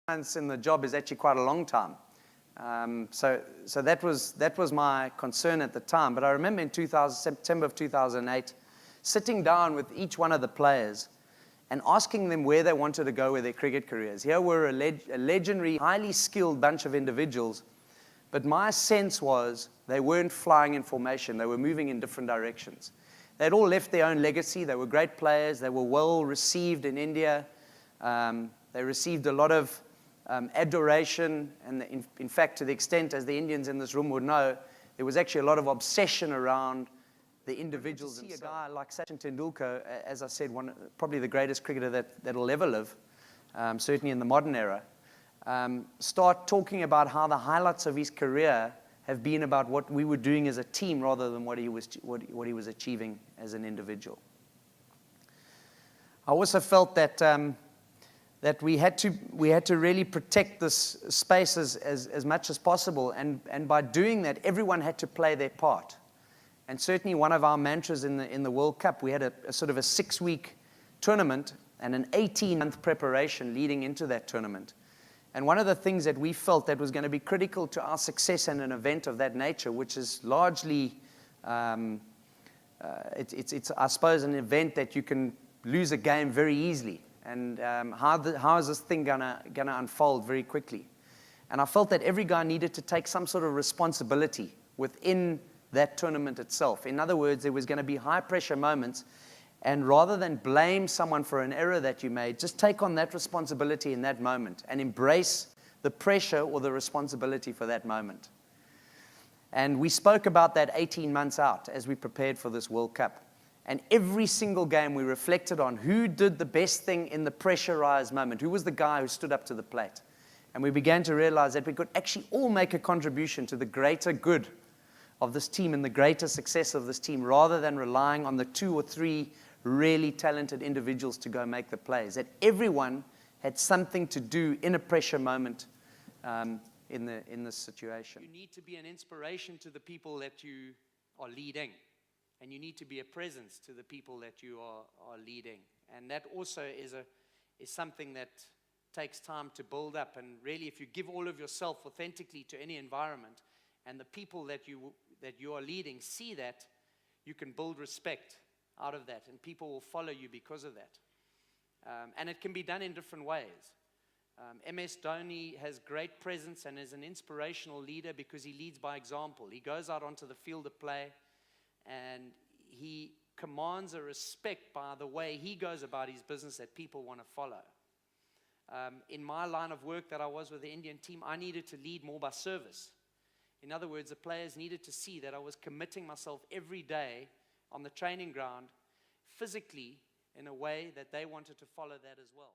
months in the job is actually quite a long time. So that was my concern at the time. But I remember in September of 2008, sitting down with each one of the players and asking them where they wanted to go with their cricket careers. Here were a legendary, highly skilled bunch of individuals, but my sense was they weren't flying in formation. They were moving in different directions. They'd all left their own legacy. They were great players. They were well received in India. They received a lot of adoration, and in fact, to the extent, as the Indians in this room would know, there was actually a lot of obsession around the individuals. To see a guy like Sachin Tendulkar, as I said, probably the greatest cricketer that'll ever live, certainly in the modern era, start talking about how the highlights of his career have been about what we were doing as a team rather than what he was achieving as an individual. I also felt that we had to really protect this space as much as possible, and by doing that, everyone had to play their part. And certainly one of our mantras in the World Cup, we had a sort of a 6-week tournament and an 18-month preparation leading into that tournament. And one of the things that we felt that was going to be critical to our success in an event of that nature, which is largely, it's I suppose, an event that you can lose a game very easily. And how is this thing gonna unfold very quickly? And I felt that every guy needed to take some sort of responsibility within that tournament itself. In other words, there was going to be high pressure moments, and rather than blame someone for an error that you made, just take on that responsibility in that moment and embrace the pressure or the responsibility for that moment. And we spoke about that 18 months out as we prepared for this World Cup. And every single game we reflected on who did the best thing in the pressurized moment, who was the guy who stood up to the plate. And we began to realize that we could actually all make a contribution to the greater good of this team and the greater success of this team, rather than relying on the 2 or 3 really talented individuals to go make the plays. That everyone had something to do in a pressure moment in this situation. You need to be an inspiration to the people that you are leading. And you need to be a presence to the people that you are leading. And that also is something that takes time to build up. And really, if you give all of yourself authentically to any environment, and the people that you are leading see that, you can build respect out of that. And people will follow you because of that. And it can be done in different ways. MS Dhoni has great presence and is an inspirational leader because he leads by example. He goes out onto the field of play, and he commands a respect by the way he goes about his business that people want to follow. In my line of work that I was with the Indian team, I needed to lead more by service. In other words, the players needed to see that I was committing myself every day on the training ground, physically, in a way that they wanted to follow that as well.